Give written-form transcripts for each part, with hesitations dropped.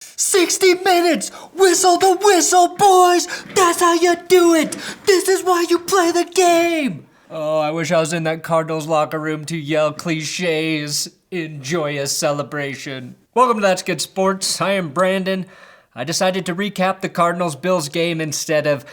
60 minutes! Whistle the whistle, boys! That's how you do it! This is why you play the game! Oh, I wish I was in that Cardinals locker room to yell cliches in joyous celebration. Welcome to That's Good Sports. I am Brandon. I decided to recap the Cardinals-Bills game instead of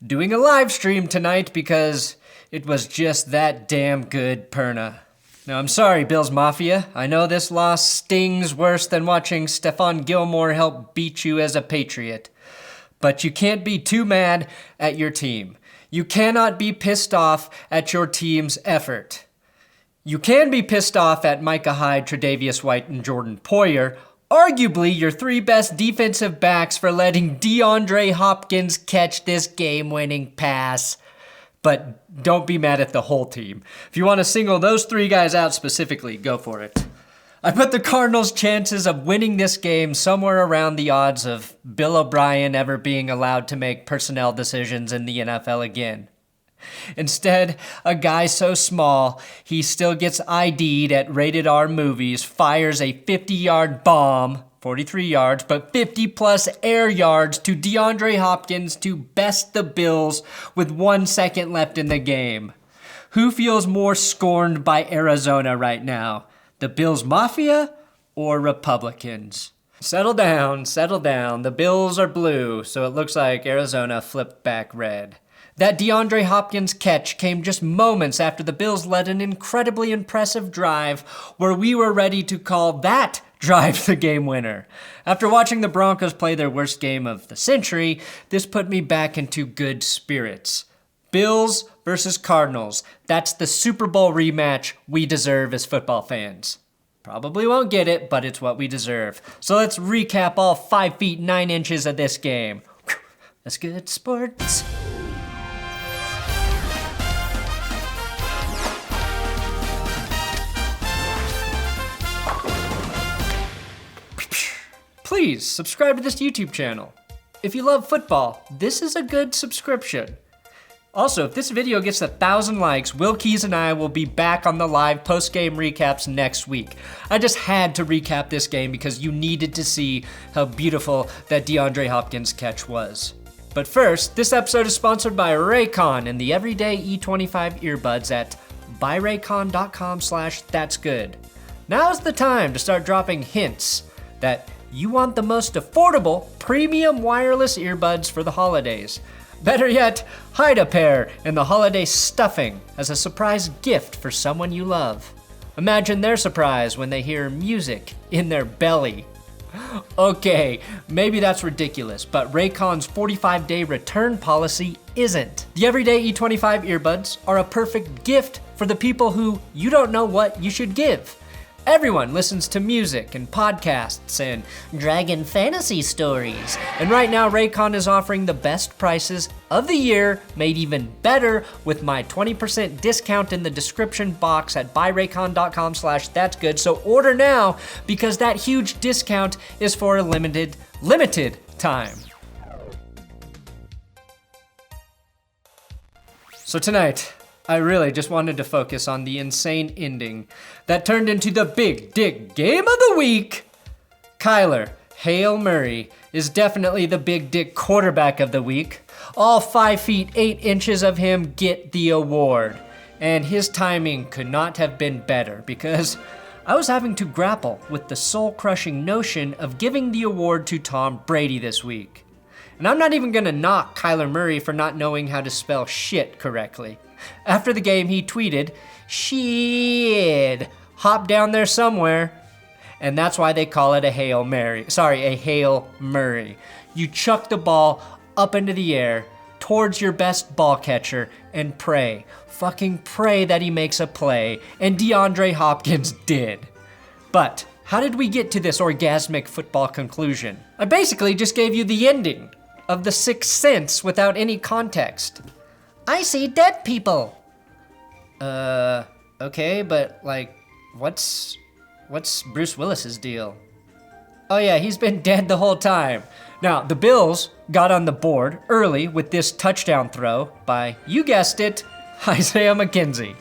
doing a live stream tonight because it was just that damn good, Perna. Now, I'm sorry, Bills Mafia. I know this loss stings worse than watching Stephon Gilmore help beat you as a Patriot. But you can't be too mad at your team. You cannot be pissed off at your team's effort. You can be pissed off at Micah Hyde, Tre'Davious White, and Jordan Poyer, arguably your three best defensive backs for letting Deandre Hopkins catch this game-winning pass. But don't be mad at the whole team. If you want to single those three guys out specifically, go for it. I put the Cardinals' chances of winning this game somewhere around the odds of Bill O'Brien ever being allowed to make personnel decisions in the NFL again. Instead, a guy so small he still gets ID'd at Rated R movies fires a 50-yard bomb, 43 yards, but 50-plus air yards to Deandre Hopkins to best the Bills with 1 second left in the game. Who feels more scorned by Arizona right now? The Bills Mafia or Republicans? Settle down, settle down. The Bills are blue, so it looks like Arizona flipped back red. That Deandre Hopkins catch came just moments after the Bills led an incredibly impressive drive where we were ready to call that drive the game winner. After watching the Broncos play their worst game of the century, this put me back into good spirits. Bills versus Cardinals. That's the Super Bowl rematch we deserve as football fans. Probably won't get it, but it's what we deserve. So let's recap all 5 feet 9 inches of this game. That's good sports. Please subscribe to this YouTube channel. If you love football, this is a good subscription. Also, if this video gets 1,000 likes, Will Keys and I will be back on the live post-game recaps next week. I just had to recap this game because you needed to see how beautiful that Deandre Hopkins catch was. But first, this episode is sponsored by Raycon and the Everyday E25 earbuds at buyraycon.com/thatsgood. Now's the time to start dropping hints that you want the most affordable, premium wireless earbuds for the holidays. Better yet, hide a pair in the holiday stuffing as a surprise gift for someone you love. Imagine their surprise when they hear music in their belly. Okay, maybe that's ridiculous, but Raycon's 45-day return policy isn't. The Everyday E25 earbuds are a perfect gift for the people who you don't know what you should give. Everyone listens to music and podcasts and dragon fantasy stories. And right now, Raycon is offering the best prices of the year, made even better with my 20% discount in the description box at buyraycon.com/thatsgood. So order now because that huge discount is for a limited time. So tonight, I really just wanted to focus on the insane ending that turned into the big dick game of the week. Kyler Hail Murray is definitely the big dick quarterback of the week. All 5 feet 8 inches of him get the award. And his timing could not have been better because I was having to grapple with the soul-crushing notion of giving the award to Tom Brady this week. And I'm not even gonna knock Kyler Murray for not knowing how to spell shit correctly. After the game, he tweeted, "Shit, hop down there somewhere." And that's why they call it a Hail Mary. A Hail Murray. You chuck the ball up into the air towards your best ball catcher and pray. Fucking pray that he makes a play. And DeAndre Hopkins did. But how did we get to this orgasmic football conclusion? I basically just gave you the ending of The Sixth Sense without any context. I see dead people. Okay, but what's Bruce Willis's deal? Oh yeah, he's been dead the whole time. Now, the Bills got on the board early with this touchdown throw by, you guessed it, Isaiah McKenzie.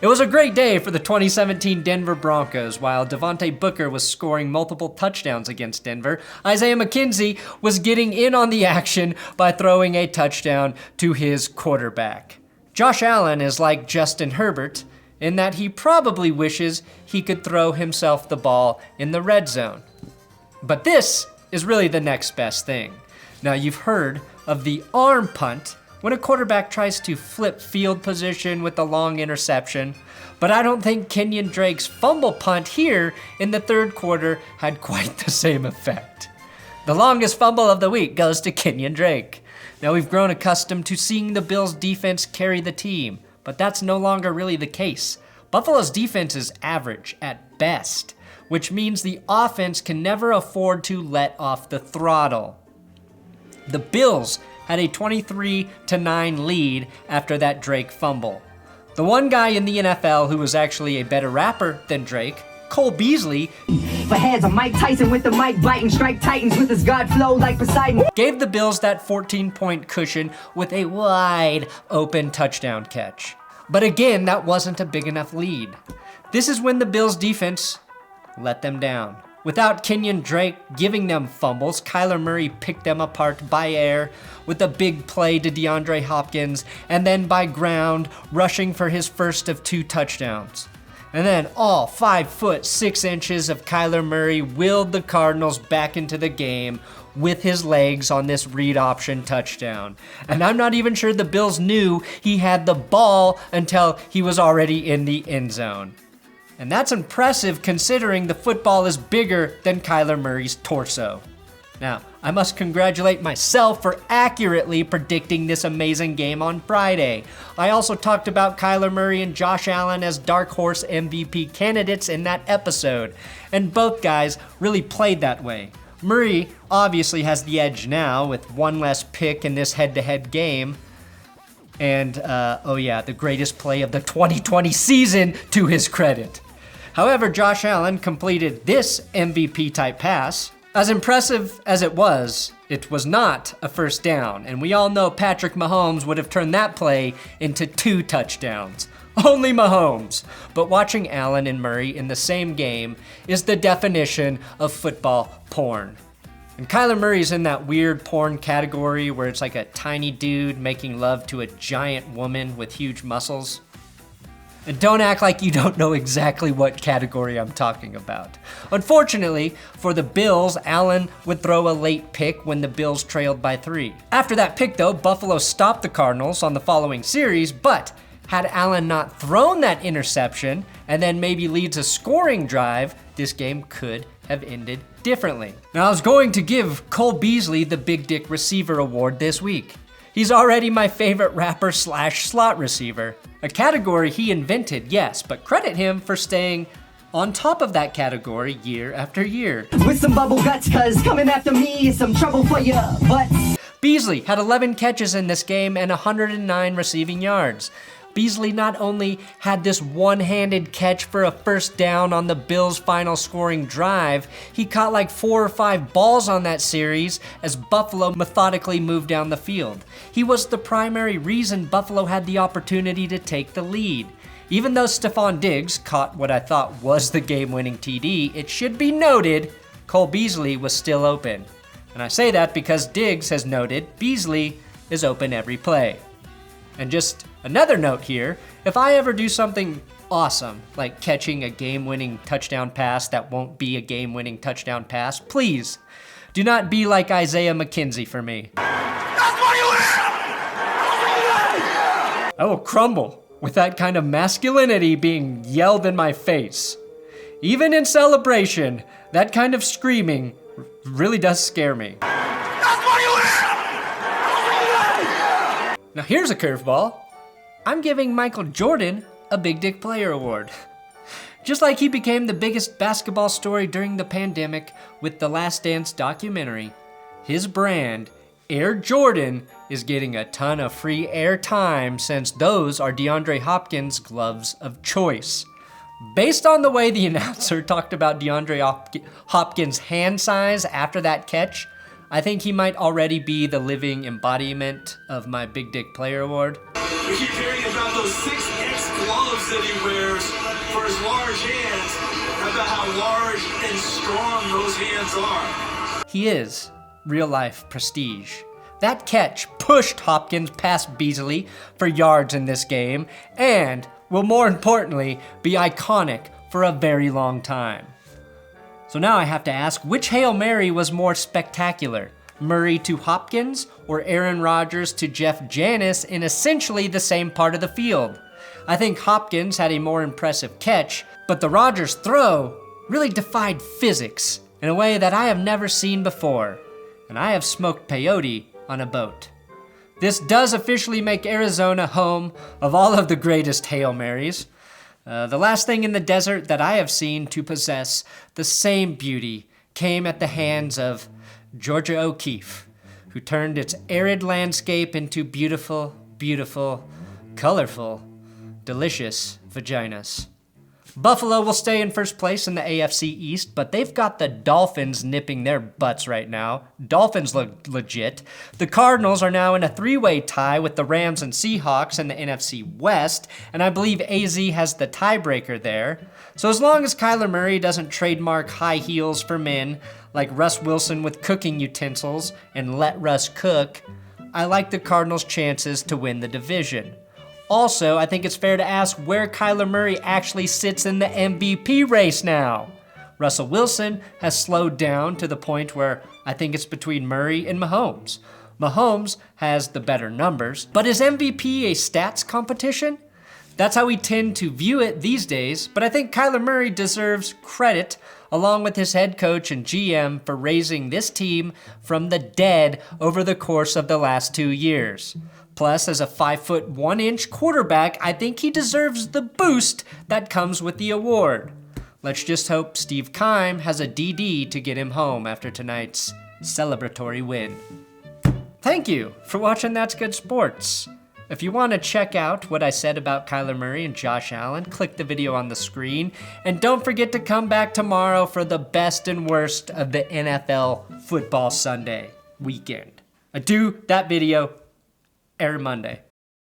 It was a great day for the 2017 Denver Broncos. While Devontae Booker was scoring multiple touchdowns against Denver, Isaiah McKenzie was getting in on the action by throwing a touchdown to his quarterback. Josh Allen is like Justin Herbert in that he probably wishes he could throw himself the ball in the red zone. But this is really the next best thing. Now, you've heard of the arm punt, when a quarterback tries to flip field position with a long interception, but I don't think Kenyon Drake's fumble punt here in the third quarter had quite the same effect. The longest fumble of the week goes to Kenyon Drake. Now, we've grown accustomed to seeing the Bills' defense carry the team, but that's no longer really the case. Buffalo's defense is average at best, which means the offense can never afford to let off the throttle. The Bills had a 23-9 lead after that Drake fumble. The one guy in the NFL who was actually a better rapper than Drake, Cole Beasley, for heads of Mike Tyson with the mic biting, strike Titans with his God flow like Poseidon, gave the Bills that 14-point cushion with a wide open touchdown catch. But again, that wasn't a big enough lead. This is when the Bills defense let them down. Without Kenyon Drake giving them fumbles, Kyler Murray picked them apart by air with a big play to Deandre Hopkins, and then by ground, rushing for his first of 2 touchdowns. And then all 5'6" of Kyler Murray willed the Cardinals back into the game with his legs on this read option touchdown. And I'm not even sure the Bills knew he had the ball until he was already in the end zone. And that's impressive considering the football is bigger than Kyler Murray's torso. Now, I must congratulate myself for accurately predicting this amazing game on Friday. I also talked about Kyler Murray and Josh Allen as dark horse MVP candidates in that episode, and both guys really played that way. Murray obviously has the edge now with one less pick in this head-to-head game. And, the greatest play of the 2020 season to his credit. However, Josh Allen completed this MVP-type pass. As impressive as it was not a first down, and we all know Patrick Mahomes would have turned that play into 2 touchdowns. Only Mahomes. But watching Allen and Murray in the same game is the definition of football porn. And Kyler Murray's in that weird porn category where it's like a tiny dude making love to a giant woman with huge muscles. And don't act like you don't know exactly what category I'm talking about. Unfortunately, for the Bills, Allen would throw a late pick when the Bills trailed by 3. After that pick though, Buffalo stopped the Cardinals on the following series, but had Allen not thrown that interception and then maybe leads a scoring drive, this game could have ended differently. Now, I was going to give Cole Beasley the Big Dick Receiver Award this week. He's already my favorite rapper / slot receiver. A category he invented, yes, but credit him for staying on top of that category year after year. with some bubble guts, cause coming after me is some trouble for ya butts. Beasley had 11 catches in this game and 109 receiving yards. Beasley not only had this one-handed catch for a first down on the Bills' final scoring drive, he caught like 4 or 5 balls on that series as Buffalo methodically moved down the field. He was the primary reason Buffalo had the opportunity to take the lead. Even though Stefon Diggs caught what I thought was the game-winning TD, it should be noted Cole Beasley was still open. And I say that because Diggs has noted Beasley is open every play. And just another note here, if I ever do something awesome, like catching a game-winning touchdown pass that won't be a game-winning touchdown pass, please do not be like Isaiah McKenzie for me. That's what you I will crumble with that kind of masculinity being yelled in my face. Even in celebration, that kind of screaming really does scare me. That's what you Now here's a curveball. I'm giving Michael Jordan a Big Dick Player Award. Just like he became the biggest basketball story during the pandemic with the Last Dance documentary, his brand, Air Jordan, is getting a ton of free air time since those are DeAndre Hopkins' gloves of choice. Based on the way the announcer talked about DeAndre Hopkins' hand size after that catch, I think he might already be the living embodiment of my Big Dick Player Award. We keep hearing about those 6X gloves that he wears for his large hands. How about how large and strong those hands are? He is real-life prestige. That catch pushed Hopkins past Beasley for yards in this game and will more importantly be iconic for a very long time. So now I have to ask, which Hail Mary was more spectacular? Murray to Hopkins or Aarin Rodgers to Jeff Janis in essentially the same part of the field? I think Hopkins had a more impressive catch, but the Rodgers throw really defied physics in a way that I have never seen before, and I have smoked peyote on a boat. This does officially make Arizona home of all of the greatest Hail Marys. The last thing in the desert that I have seen to possess the same beauty came at the hands of Georgia O'Keeffe, who turned its arid landscape into beautiful, beautiful, colorful, delicious vaginas. Buffalo will stay in first place in the AFC East, but they've got the Dolphins nipping their butts right now. Dolphins look legit. The Cardinals are now in a three-way tie with the Rams and Seahawks in the NFC West, and I believe AZ has the tiebreaker there. So as long as Kyler Murray doesn't trademark high heels for men like Russ Wilson with cooking utensils and let Russ cook, I like the Cardinals' chances to win the division. Also, I think it's fair to ask where Kyler Murray actually sits in the MVP race now. Russell Wilson has slowed down to the point where I think it's between Murray and Mahomes. Mahomes has the better numbers, but is MVP a stats competition? That's how we tend to view it these days, but I think Kyler Murray deserves credit along with his head coach and GM for raising this team from the dead over the course of the last 2 years. Plus, as a 5'1" quarterback, I think he deserves the boost that comes with the award. Let's just hope Steve Keim has a DD to get him home after tonight's celebratory win. Thank you for watching That's Good Sports. If you want to check out what I said about Kyler Murray and Josh Allen, click the video on the screen. And don't forget to come back tomorrow for the best and worst of the NFL Football Sunday weekend. I do that video every Monday.